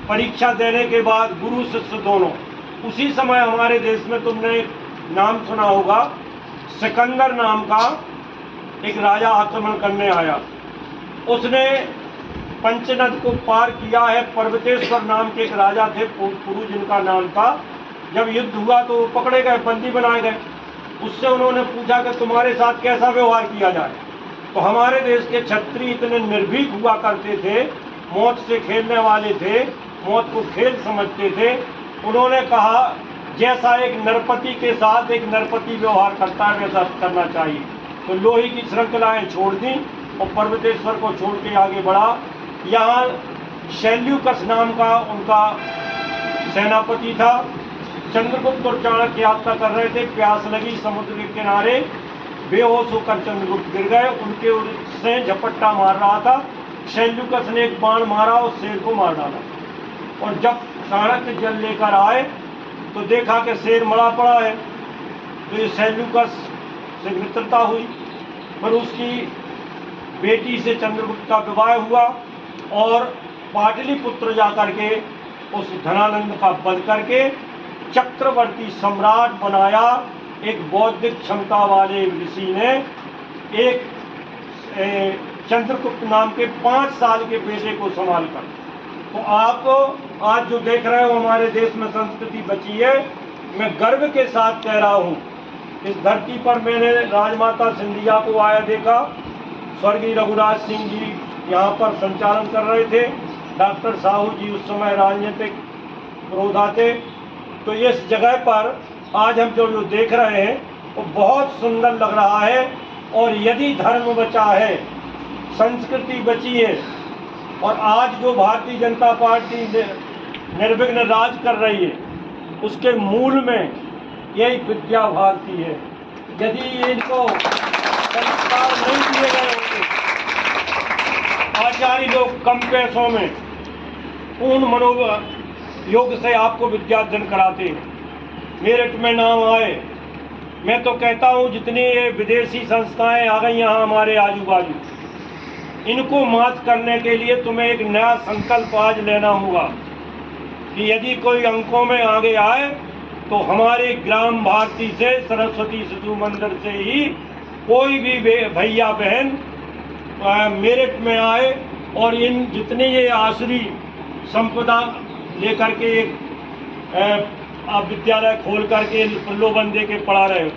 परीक्षा देने के बाद गुरु शिष्य दोनों, उसी समय हमारे देश में तुमने एक नाम सुना होगा, सिकंदर नाम का एक राजा आक्रमण करने आया। उसने पंचनद को पार किया है। पर्वतेश्वर नाम के एक राजा थे, पुरु जिनका नाम था। जब युद्ध हुआ तो वो पकड़े गए, बंदी बनाए गए। उससे उन्होंने पूछा कि तुम्हारे साथ कैसा व्यवहार किया जाए। तो हमारे देश के क्षत्रिय इतने निर्भीक हुआ करते थे, मौत से खेलने वाले थे, मौत को खेल समझते थे। उन्होंने कहा जैसा एक नरपति के साथ एक नरपति व्यवहार करता है वैसा करना चाहिए। तो लोहे की श्रृंखलाएं छोड़ दी और पर्वतेश्वर को छोड़ के आगे बढ़ा। यहाँ शैल्यूकस नाम का उनका सेनापति था। चंद्रगुप्त और चाणक्य यात्रा कर रहे थे, प्यास लगी, समुद्र के किनारे बेहोश होकर चंद्रगुप्त गिर गए। उनके से झपट्टा मार रहा था। शैल्यूकस ने एक बाण मारा और शेर को मार डाला। और जब चाणक्य जल लेकर आए तो देखा कि शेर मरा पड़ा है। तो ये शैल्यूकस से मित्रता हुई, पर उसकी बेटी से चंद्रगुप्त का विवाह हुआ और पाटलिपुत्र जाकर के उस धनानंद का वध करके चक्रवर्ती सम्राट बनाया। एक बौद्धिक क्षमता वाले ऋषि ने एक चंद्रगुप्त नाम के 5 साल के बेटे को संभाल कर। तो आप आज जो देख रहे हो हमारे देश में संस्कृति बची है, मैं गर्व के साथ कह रहा हूँ। इस धरती पर मैंने राजमाता सिंधिया को आया देखा, स्वर्गीय रघुराज सिंह जी यहाँ पर संचालन कर रहे थे, डॉक्टर साहू जी उस समय राजनीतिक प्रोधा थे। तो इस जगह पर आज हम जो देख रहे हैं वो बहुत सुंदर लग रहा है। और यदि धर्म बचा है, संस्कृति बची है, और आज जो भारतीय जनता पार्टी निर्विघ्न राज कर रही है, उसके मूल में यही विद्या भारती है। यदि इनको संस्कार नहीं दिए गए होंगे, आचार्य लोग कम पैसों में पूर्ण मनोयोग से आपको विद्यार्जन कराते हैं, मेरिट में नाम आए। मैं तो कहता हूँ जितनी ये विदेशी संस्थाएं आ गई यहाँ हमारे आजू बाजू, इनको मात करने के लिए तुम्हें एक नया संकल्प आज लेना होगा कि यदि कोई अंकों में आगे आए तो हमारे ग्राम भारती से, सरस्वती शिशु मंदिर से ही कोई भी भैया बहन मेरिट में आए। और इन जितने ये आसुरी संपदा लेकर के एक आप विद्यालय खोल करके प्रलोभन दे के पढ़ा रहे हो,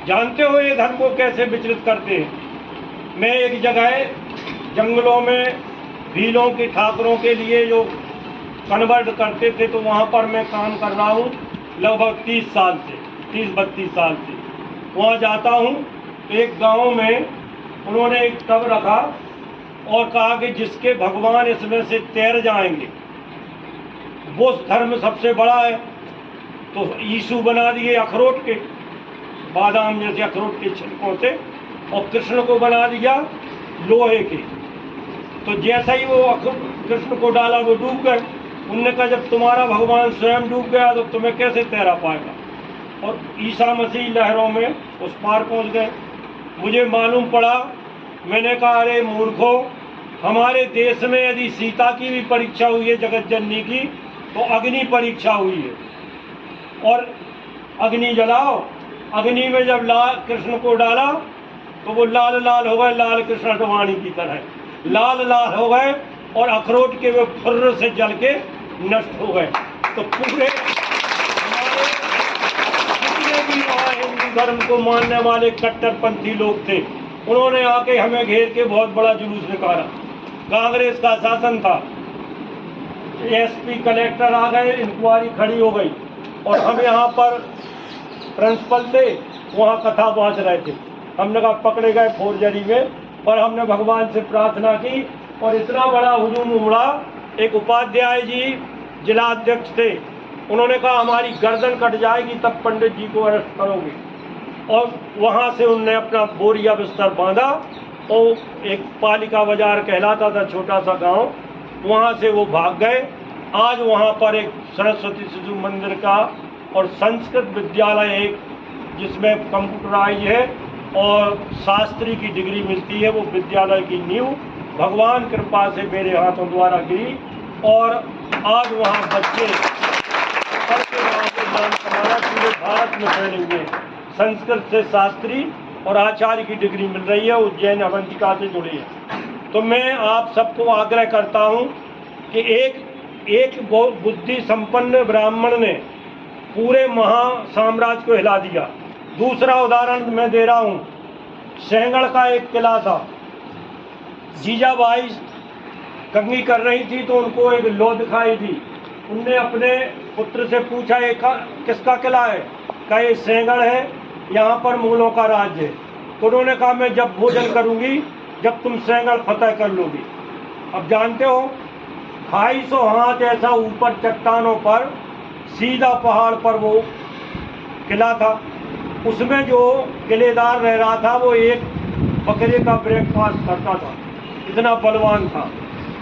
जानते हो ये धर्म को कैसे विचलित करते हैं। मैं एक जगह जंगलों में भीलों के ठाकुरों के लिए जो कन्वर्ट करते थे, तो वहाँ पर मैं काम कर रहा हूँ लगभग 30 साल से, 30-32 साल से वहाँ जाता हूँ। एक गांव में उन्होंने एक टब रखा और कहा कि जिसके भगवान इसमें से तैर जाएंगे वो धर्म सबसे बड़ा है। तो यीशु बना दिए अखरोट के, बादाम जैसे अखरोट के छिलकों से, और कृष्ण को बना दिया लोहे के। तो जैसा ही वो कृष्ण को डाला वो डूब गए। उन्होंने कहा जब तुम्हारा भगवान स्वयं डूब गया तो तुम्हें कैसे तैरा पाएगा। और ईसा मसीह लहरों में उस पार पहुंच गए। मुझे मालूम पड़ा, मैंने कहा अरे मूर्खों, हमारे देश में यदि सीता की भी परीक्षा हुई है जगत जननी की, तो अग्नि परीक्षा हुई है। और अग्नि जलाओ, अग्नि में जब लाल कृष्ण को डाला तो वो लाल लाल हो गए, लाल कृष्ण अडवाणी की तरह लाल लाल हो गए, और अखरोट के वे फुर्र से जल के नष्ट हो गए। तो पूरे हमारे जितने भी वहाँ हिंदू धर्म को मानने वाले कट्टरपंथी लोग थे, उन्होंने आके हमें घेर के बहुत बड़ा जुलूस निकाला। कांग्रेस का शासन था, एसपी कलेक्टर आ गए, इंक्वायरी खड़ी हो गई, और हम यहाँ पर प्रिंसिपल थे, वहाँ कथा पहुँच रहे थे। हमने कहा पकड़े गए फोर्जरी में, पर हमने भगवान से प्रार्थना की और इतना बड़ा हुजूम उमड़ा। एक उपाध्याय जी जिलाध्यक्ष थे, उन्होंने कहा हमारी गर्दन कट जाएगी तब पंडित जी को अरेस्ट करोगे। और वहाँ से उनने अपना बोरिया बिस्तर बांधा और एक पालिका बाजार कहलाता था छोटा सा गांव, वहाँ से वो भाग गए। आज वहाँ पर एक सरस्वती शिशु मंदिर का और संस्कृत विद्यालय एक, जिसमें कंप्यूटराइज है और शास्त्री की डिग्री मिलती है, वो विद्यालय की नींव भगवान कृपा से मेरे हाथों द्वारा गिरी। और आज वहाँ बच्चे पढ़ के वहाँ पे नाम कमाया, पूरे भारत में फैले हुए। संस्कृत से शास्त्री और आचार्य की डिग्री मिल रही है, उज्जैन अवंतिका से जुड़ी है। तो मैं आप सबको आग्रह करता हूँ कि एक बुद्धि संपन्न ब्राह्मण ने पूरे महासाम्राज्य को हिला दिया। दूसरा उदाहरण मैं दे रहा हूँ, सेंगड़ का एक किला था। जीजाबाई कंघी कर रही थी तो उनको एक लौ दिखाई दी। उनने अपने पुत्र से पूछा, ये किसका किला है? कहा ये सेंगड़ है, यहाँ पर मुगलों का राज्य है। तो उन्होंने कहा मैं जब भोजन करूंगी जब तुम सेंगड़ फतह कर लोगी। अब जानते हो 250 हाथ ऐसा ऊपर चट्टानों पर सीधा पहाड़ पर वो किला था। उसमें जो किलेदार रह रहा था वो एक बकरे का ब्रेकफास्ट करता था, इतना बलवान था।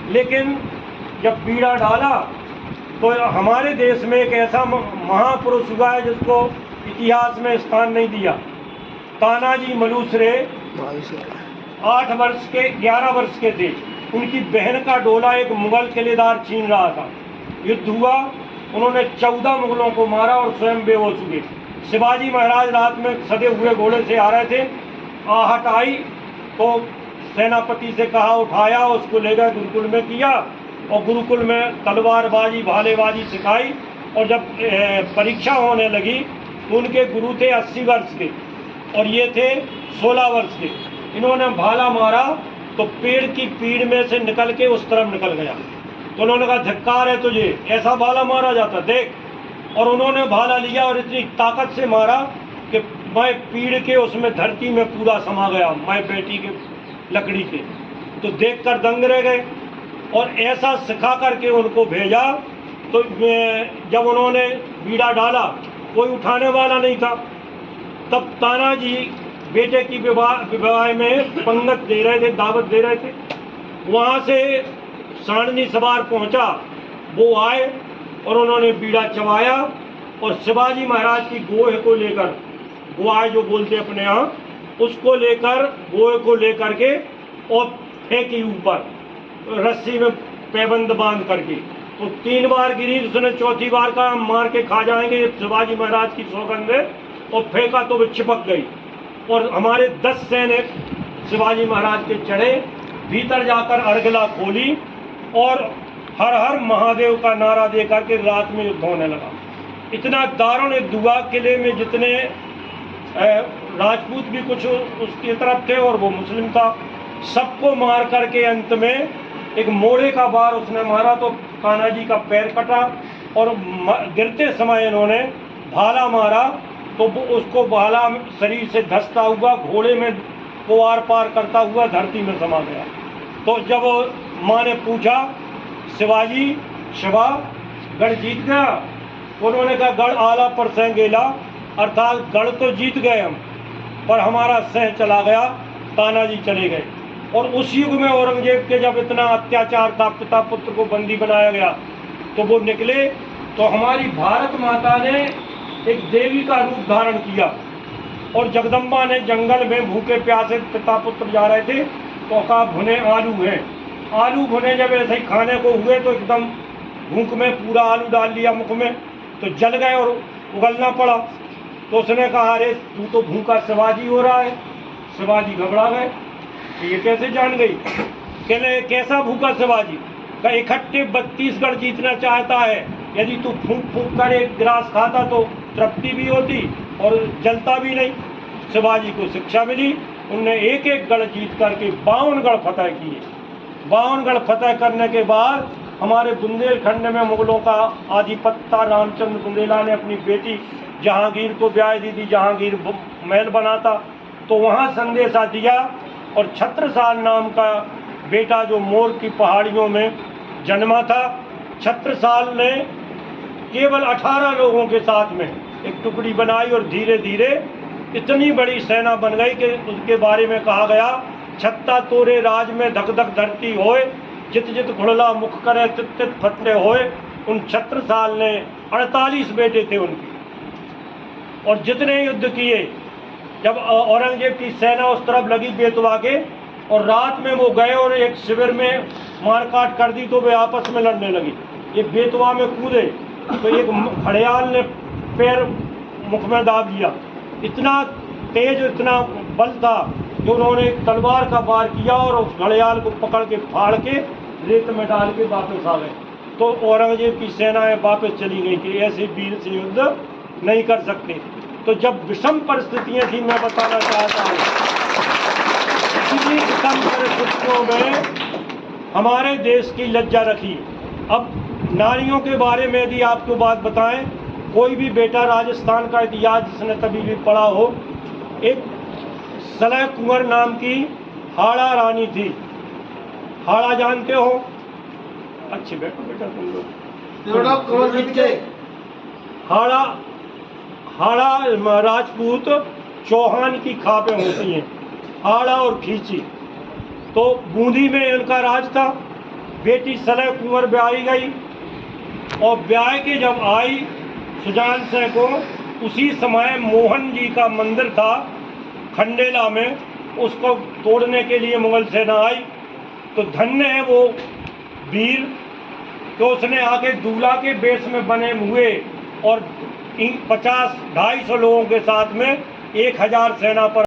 लेकिन जब बीड़ा डाला तो हमारे देश में एक ऐसा महापुरुष हुआ है जिसको इतिहास में स्थान नहीं दिया। तानाजी मलूसरे 11 वर्ष के थे। उनकी बहन का डोला एक मुगल किलेदार छीन रहा था। युद्ध हुआ, उन्होंने 14 मुगलों को मारा और स्वयं बेहोश हुए। शिवाजी महाराज रात में सदे हुए घोड़े से आ रहे थे। आहट आई तो सेनापति से कहा, उठाया, उसको ले गए गुरुकुल में किया और गुरुकुल में तलवारबाजी भालेबाजी सिखाई। और जब परीक्षा होने लगी तो उनके गुरु थे 80 वर्ष के और ये थे 16 वर्ष के। इन्होंने भाला मारा तो पेड़ की पीड़ में से निकल के उस तरफ निकल गया। तो उन्होंने कहा, धिक्कार है तुझे, ऐसा भाला मारा जाता, देख। और उन्होंने भाला लिया और इतनी ताकत से मारा कि मैं पीड़ के उसमें धरती में पूरा समा गया, मैं बेटी के लकड़ी के। तो देखकर दंग रह गए और ऐसा सिखा करके उनको भेजा। तो जब उन्होंने बीड़ा डाला कोई उठाने वाला नहीं था। तब तानाजी बेटे की विवाह में पंगत दे रहे थे, दावत दे रहे थे। वहाँ से साड़नी सवार पहुँचा, वो आए और उन्होंने बीड़ा चबाया और शिवाजी महाराज की गोह को लेकर, गोआय जो बोलते अपने यहाँ, उसको लेकर, गोह को लेकर के और फेंकी ऊपर रस्सी में पैबंद बांध करके। तो 3 बार गिरी, उसने चौथी बार का मार के खा जाएंगे ये शिवाजी महाराज की सौगंध है, और फेंका तो वो चिपक गई। और हमारे 10 सैनिक शिवाजी महाराज के चढ़े, भीतर जाकर अर्गला खोली और हर हर महादेव का नारा दे करके रात में युद्ध होने लगा। इतना दारुण युद्ध हुआ, किले में जितने राजपूत भी कुछ उसकी तरफ थे और वो मुस्लिम था, सबको मार करके अंत में एक मोड़े का बार उसने मारा तो कान्हा जी का पैर कटा। और गिरते समय इन्होंने भाला मारा तो वो उसको भाला शरीर से धंसता हुआ घोड़े में को आर पार करता हुआ धरती में समा गया। तो जब माँ ने पूछा, शिवाजी शिवा गढ़ जीत गया? उन्होंने कहा, गढ़ आला पर सह गेला, अर्थात गढ़ तो जीत गए हम, पर हमारा सह चला गया, तानाजी चले गए। और उस युग में औरंगजेब के जब इतना अत्याचार था, पिता पुत्र को बंदी बनाया गया, तो वो निकले तो हमारी भारत माता ने एक देवी का रूप धारण किया। और जगदम्बा ने जंगल में भूखे प्यासे पिता पुत्र जा रहे थे तो कहा, भुने आलू हैं। आलू भुने जब ऐसे ही खाने को हुए तो एकदम भूख में पूरा आलू डाल लिया मुख में, तो जल गए और उगलना पड़ा। तो उसने कहा, अरे तू तो भूखा शिवाजी हो रहा है। शिवाजी घबरा गए, ये कैसे जान गई? कहने, कैसा भूखा शिवाजी? का इकट्ठे 32 गढ़ जीतना चाहता है, यदि तू फूंक फूंक कर एक गिलास खाता तो तृप्ति भी होती और जलता भी नहीं। शिवाजी को शिक्षा मिली, उनने एक एक गढ़ जीत करके 52 गढ़ फतह किए। 52 गढ़ फतह करने के बाद हमारे बुंदेलखंड में मुगलों का आधिपत्य था। रामचंद्र बुंदेला ने अपनी बेटी जहांगीर को ब्याह दी थी, जहांगीर महल बनाता, तो वहाँ संदेशा दिया। और छत्रसाल नाम का बेटा जो मोर की पहाड़ियों में जन्मा था, छत्रसाल ने केवल 18 लोगों के साथ में एक टुकड़ी बनाई और धीरे धीरे इतनी बड़ी सेना बन गई कि उसके बारे में कहा गया, छत्ता तोरे राज में धक धक धरती होए, जित जित घुड़ला मुख करे तित तित फतले होए। उन छत्रसाल ने 48 बेटे थे उनके, और जितने युद्ध किए, जब औरंगजेब की सेना उस तरफ लगी बेतवा के, और रात में वो गए और एक शिविर में मारकाट कर दी तो वे आपस में लड़ने लगी। ये बेतवा में कूदे तो एक घड़ियाल ने पैर मुख में दाब दिया। इतना तेज, इतना बल था कि उन्होंने एक तलवार का वार किया और उस घड़ियाल को पकड़ के फाड़ के रेत में डाल के वापस आ गए। तो औरंगजेब की सेनाएं वापस चली गई कि ऐसे वीर से युद्ध नहीं कर सकते। तो जब विषम परिस्थितियां थी, मैं बताना चाहता हूँ, इतनी विषम परिस्थितियों में हमारे देश की लज्जा रखी। अब नारियों के बारे में यदि आपको बात बताएं, कोई भी बेटा राजस्थान का इतिहास जिसने कभी भी पढ़ा हो, एक सलह कुंवर नाम की हाड़ा रानी थी। हाड़ा जानते हो? अच्छे बैठो बेटा तुम लोग। हाड़ा राजपूत चौहान की खापें होती हैं, हाड़ा और खींची। तो बूंदी में इनका राज था। बेटी सलह कुंवर ब्याही गई और ब्याह के जब आई सुजान सिंह को, उसी समय मोहन जी का मंदिर था खंडेला में, उसको तोड़ने के लिए मुगल सेना आई। तो धन्य है वो वीर तो उसने आके दूल्हा के वेश में बने हुए और 50-250 लोगों के साथ में 1000 सेना पर